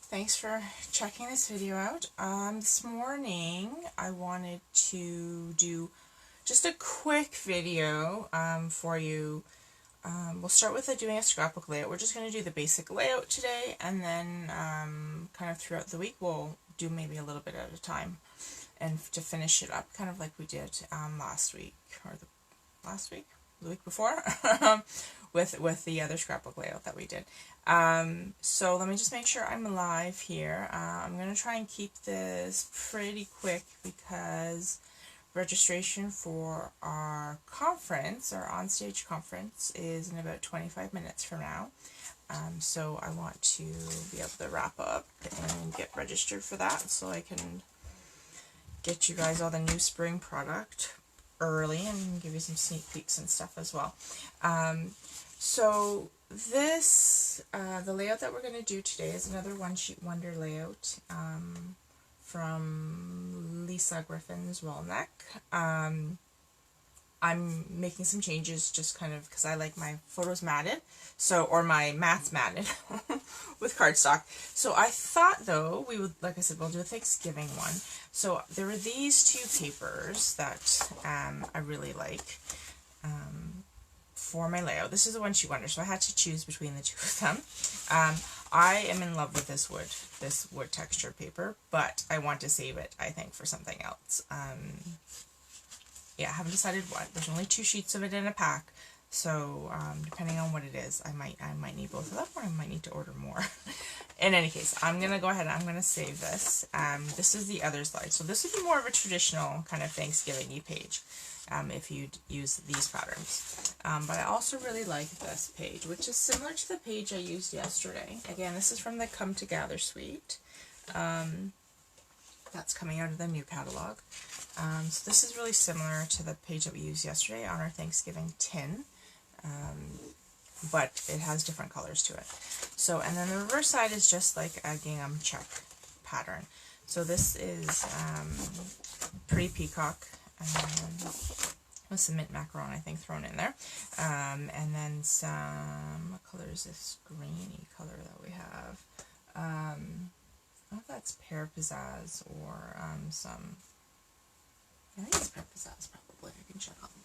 Thanks for checking this video out. This morning I wanted to do just a quick video for you. We'll start with doing a scrapbook layout. We're just going to do the basic layout today, and then kind of throughout the week we'll do maybe a little bit at a time, and to finish it up kind of like we did last week, or the week before, with the other scrapbook layout that we did. So let me just make sure I'm live here. I'm going to try and keep this pretty quick because registration for our conference, our onstage conference, is in about 25 minutes from now. So I want to be able to wrap up and get registered for that so I can get you guys all the new spring product early and give you some sneak peeks and stuff as well. So this, the layout that we're going to do today is another One Sheet Wonder layout from Lisa Griffin's Wallneck. I'm making some changes just kind of because I like my photos matted, or my mats matted with cardstock. So I thought though we would, like I said, we'll do a Thanksgiving one. So there were these two papers that I really like for my layout. This is the One Sheet Wonder, so I had to choose between the two of them. I am in love with this wood texture paper, but I want to save it, I think, for something else. Yeah, I haven't decided what. There's only 2 sheets of it in a pack, so depending on what it is, I might need both of them, or I might need to order more. In any case, I'm gonna go ahead and I'm gonna save this. This is the other slide, so this would be more of a traditional kind of Thanksgiving-y page if you'd use these patterns. But I also really like this page, which is similar to the page I used yesterday. Again, this is from the Come Together suite. That's coming out of the new catalog. So this is really similar to the page that we used yesterday on our Thanksgiving tin, but it has different colors to it. So, and then the reverse side is just like a gingham check pattern. So this is Pretty Peacock with some mint macaron, I think, thrown in there, and then some, what color is this greeny color that we have? I don't know if that's Pear Pizzazz or some. I think it's Pear Pizzazz, probably. I can check on the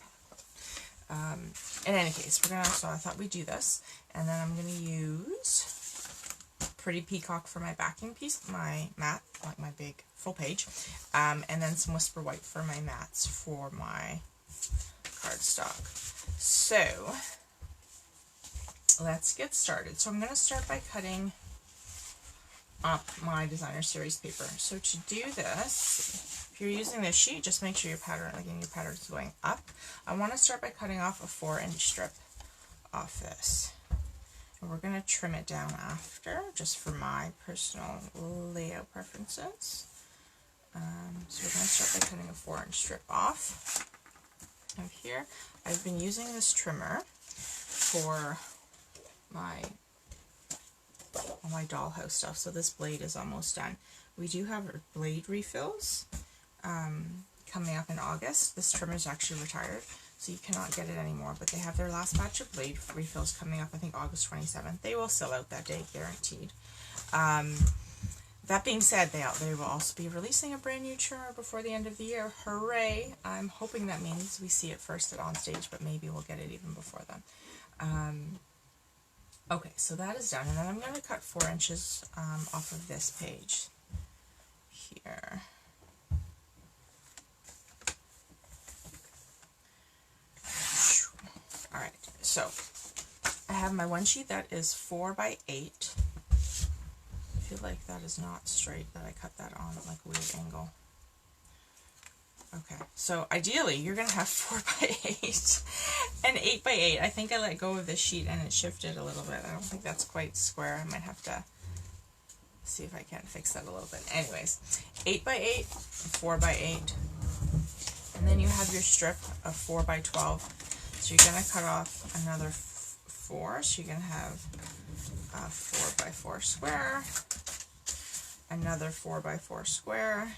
pack. In any case, so I thought we'd do this, and then I'm gonna use Pretty Peacock for my backing piece, my mat, like my big full page, and then some Whisper White for my mats for my cardstock. So let's get started. So I'm gonna start by cutting up my designer series paper. So to do this, if you're using this sheet, just make sure your pattern, again, your pattern is going up. I want to start by cutting off a 4-inch strip off this. And we're going to trim it down after, just for my personal layout preferences. So we're going to start by cutting a 4-inch strip off of here. I've been using this trimmer for my dollhouse stuff, so this blade is almost done. We do have blade refills coming up in August. This trimmer is actually retired, so you cannot get it anymore, but they have their last batch of blade refills coming up, I think August 27th. They will sell out that day, guaranteed. That being said, they will also be releasing a brand new trimmer before the end of the year. Hooray! I'm hoping that means we see it first at Onstage, but maybe we'll get it even before then. Okay, so that is done, and then I'm going to cut 4 inches off of this page here. Alright, so I have my one sheet that is 4 by 8. I feel like that is not straight, that I cut that on like a weird angle. Okay, so ideally you're going to have 4 by 8 and 8 by 8. I think I let go of this sheet and it shifted a little bit. I don't think that's quite square. I might have to see if I can fix that a little bit. Anyways, 8 by 8, 4 by 8, and then you have your strip of 4 by 12. So you're going to cut off another 4, so you're going to have a 4 by 4 square, another 4 by 4 square,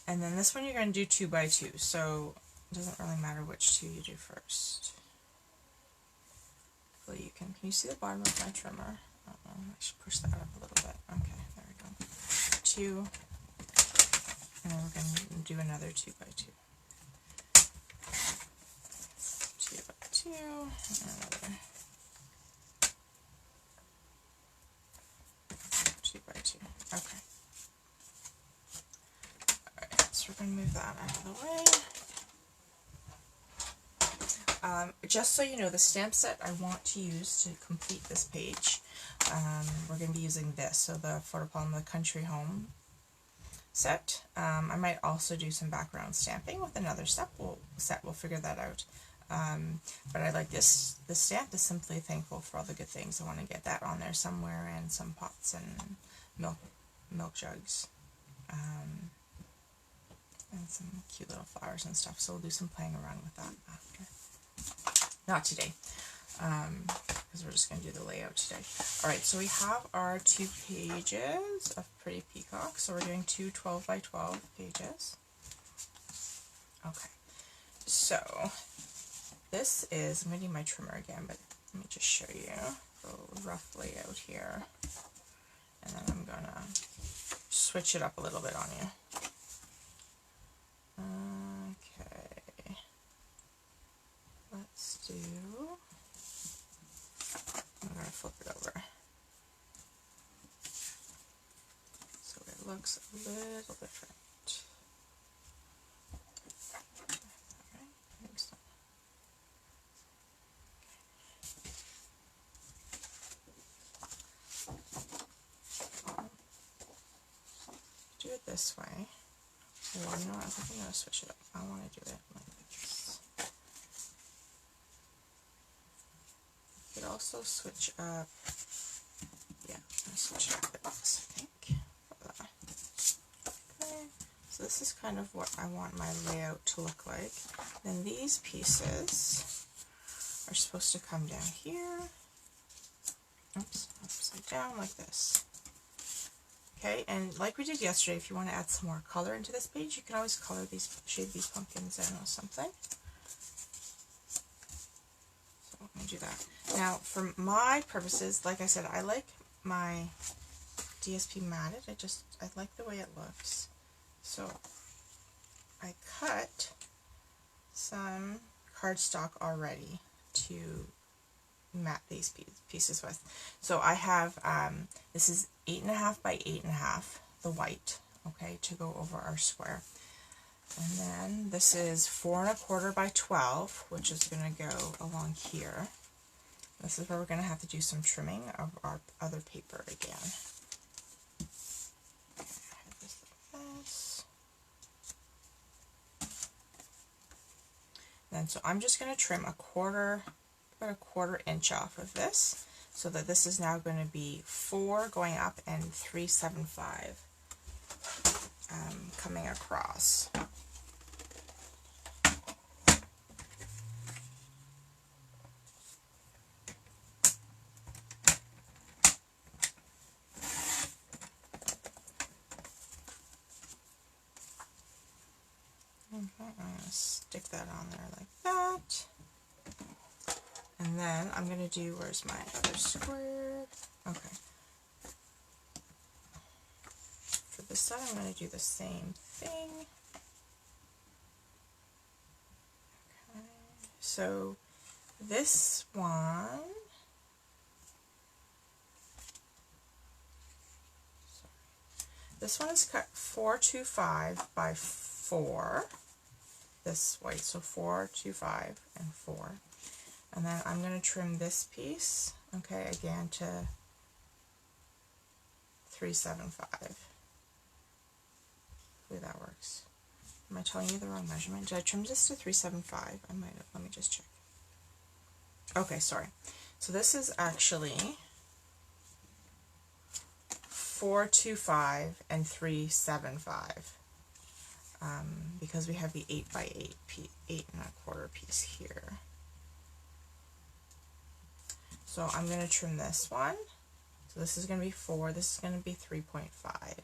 and then this one you're going to do 2 by 2, so it doesn't really matter which 2 you do first. Hopefully you can you see the bottom of my trimmer? I should push that up a little bit. Okay, there we go. 2, and then we're going to do another 2 by 2. 2 by 2, and another 2 by 2. Okay. Alright, so we're going to move that out of the way. Just so you know, the stamp set I want to use to complete this page, we're going to be using this, so the Photopalm, the Country Home set. I might also do some background stamping with another we'll figure that out. But I like this stamp is Simply Thankful for All the Good Things. I want to get that on there somewhere, and some pots and milk jugs. And some cute little flowers and stuff, so we'll do some playing around with that after. Not today, because we're just going to do the layout today. Alright, so we have our 2 pages of Pretty Peacock, so we're doing 2 12 by 12 pages. Okay, so this is, I'm going to need my trimmer again, but let me just show you the rough layout here, and then I'm going to switch it up a little bit on you. Okay, let's do, I'm going to flip it over so it looks a little different. Alright, I think so. Do it this way. Or, you know what, I think I'm going to switch it up. I want to do it like this. You could also switch up, yeah, I'm going to switch it up like this, I think. Okay, so this is kind of what I want my layout to look like. Then these pieces are supposed to come down here. Oops, upside down like this. Okay, and like we did yesterday, if you want to add some more color into this page, you can always shade these pumpkins in with something. So I'm going to do that. Now, for my purposes, like I said, I like my DSP matted. I like the way it looks. So I cut some cardstock already to mat these pieces with. So I have, this is 8.5 by 8.5, the white, okay, to go over our square. And then this is 4.25 by 12, which is going to go along here. This is where we're going to have to do some trimming of our other paper again. Then so I'm just going to trim about a quarter inch off of this, so that this is now going to be 4 going up and 375 coming across. Okay, I'm going to stick that on there like that. And then I'm going to do, where's my other square? Okay. For this side, I'm going to do the same thing. Okay. So this one, this one is cut 425 by 4. This white, so 425 and 4. And then I'm going to trim this piece, okay, again to 375. Hopefully that works. Am I telling you the wrong measurement? Did I trim this to 375? I might have. Let me just check. Okay, sorry. So this is actually 425 and 375. Because we have the 8 by 8 8.25 piece here. So I'm going to trim this one. So this is going to be 4, this is going to be 3.5.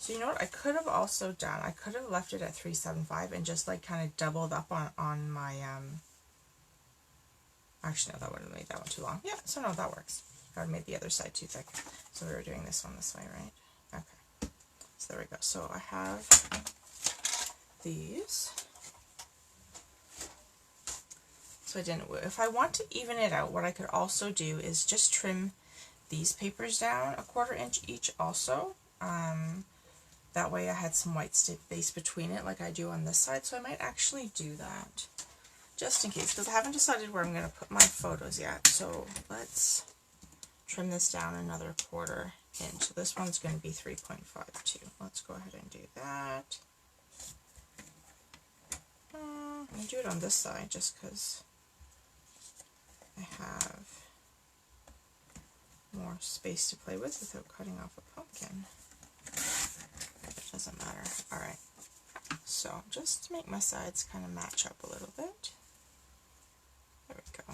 So you know what I could have also done? I could have left it at 375 and just like kind of doubled up on my, actually no, that would have made that one too long. Yeah, so no, that works. I would have made the other side too thick. So we were doing this one this way, right? Okay. So there we go. So I have these. So I didn't, if I want to even it out, what I could also do is just trim these papers down 1/4 inch each also. That way I had some white space between it like I do on this side, so I might actually do that just in case, because I haven't decided where I'm going to put my photos yet. So let's trim this down another 1/4 inch. So this one's going to be 3.52. Let's go ahead and do that. I'm going to do it on this side just because I have more space to play with without cutting off a pumpkin. It doesn't matter. Alright, so just to make my sides kind of match up a little bit. There we go.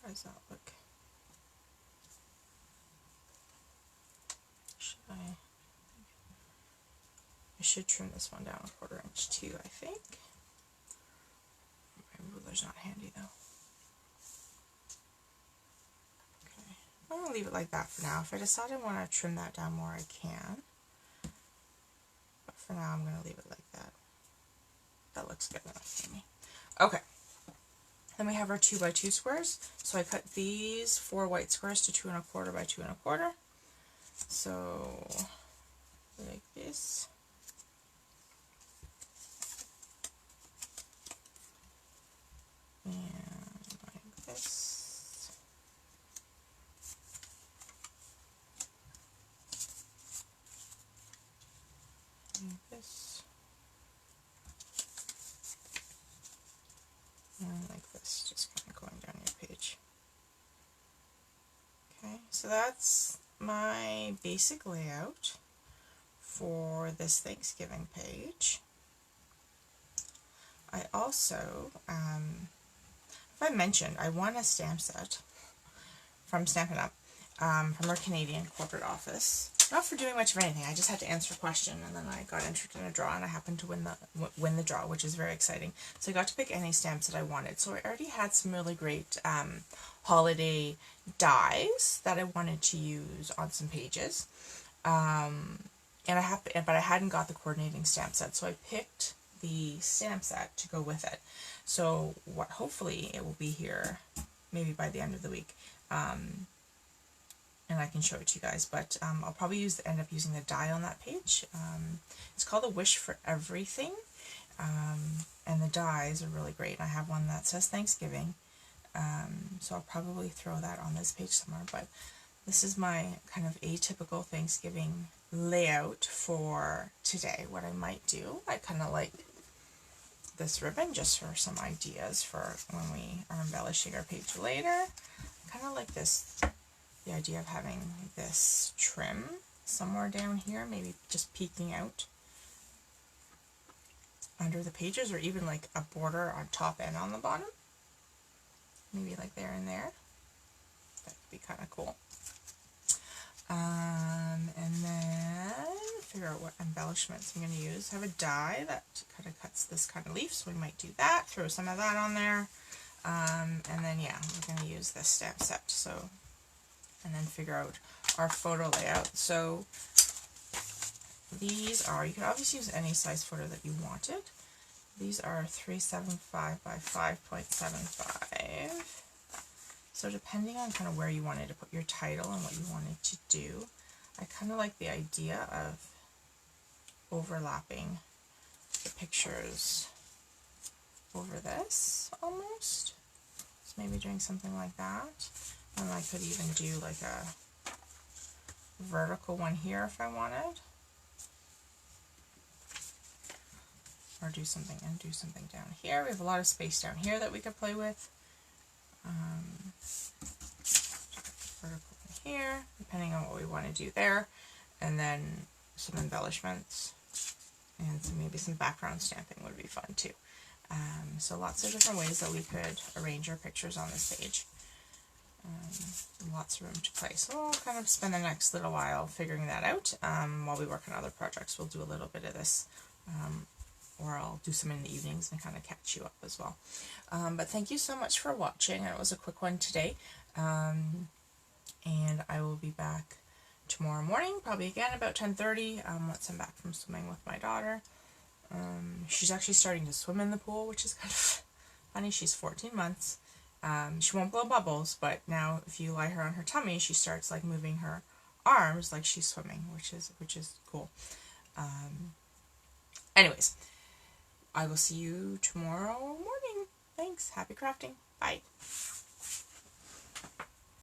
How does that look? I should trim this one down 1/4 inch too, I think. My ruler's not handy though. Okay, I'm going to leave it like that for now. If I decide I want to trim that down more, I can. But for now, I'm going to leave it like that. That looks good enough for me. Okay. Then we have our 2x2 squares. So I cut these 4 white squares to 2 1/4 by 2 1/4. So like this. And like this. Like this. And like this, just kind of going down your page. Okay, so that's my basic layout for this Thanksgiving page. I also, if I mentioned, I won a stamp set from Stampin Up, from our Canadian corporate office. Not for doing much of anything, I just had to answer a question, and then I got entered in a draw, and I happened to win the draw, which is very exciting. So I got to pick any stamps that I wanted. So I already had some really great holiday dies that I wanted to use on some pages, but I hadn't got the coordinating stamp set, so I picked the stamp set to go with it. So what hopefully it will be here maybe by the end of the week. And I can show it to you guys, but I'll probably end up using the die on that page. It's called A Wish for Everything, and the dies are really great. I have one that says Thanksgiving, so I'll probably throw that on this page somewhere, but this is my kind of atypical Thanksgiving layout for today. What I might do, I kind of like this ribbon just for some ideas for when we are embellishing our page later. I kind of like this. The idea of having this trim somewhere down here, maybe just peeking out under the pages, or even like a border on top and on the bottom. Maybe like there and there. That could be kind of cool. And then figure out what embellishments I'm going to use. I have a die that kind of cuts this kind of leaf, so we might do that. Throw some of that on there. And then yeah, we're going to use this stamp set. So. And then figure out our photo layout. So these are, you could obviously use any size photo that you wanted. These are 375 by 5.75. So depending on kind of where you wanted to put your title and what you wanted to do, I kind of like the idea of overlapping the pictures over this almost. So maybe doing something like that. And I could even do like a vertical one here if I wanted. Or do something and do something down here. We have a lot of space down here that we could play with. Vertical in here, depending on what we want to do there. And then some embellishments. And maybe some background stamping would be fun too. So lots of different ways that we could arrange our pictures on this page. Lots of room to play. So we'll kind of spend the next little while figuring that out. While we work on other projects, we'll do a little bit of this, or I'll do some in the evenings and kind of catch you up as well. But thank you so much for watching. It was a quick one today. And I will be back tomorrow morning, probably again about 10:30, once I'm back from swimming with my daughter. She's actually starting to swim in the pool, which is kind of funny. She's 14 months. She won't blow bubbles, but now if you lie her on her tummy, she starts like moving her arms like she's swimming, which is cool. Anyways, I will see you tomorrow morning. Thanks. Happy crafting. Bye.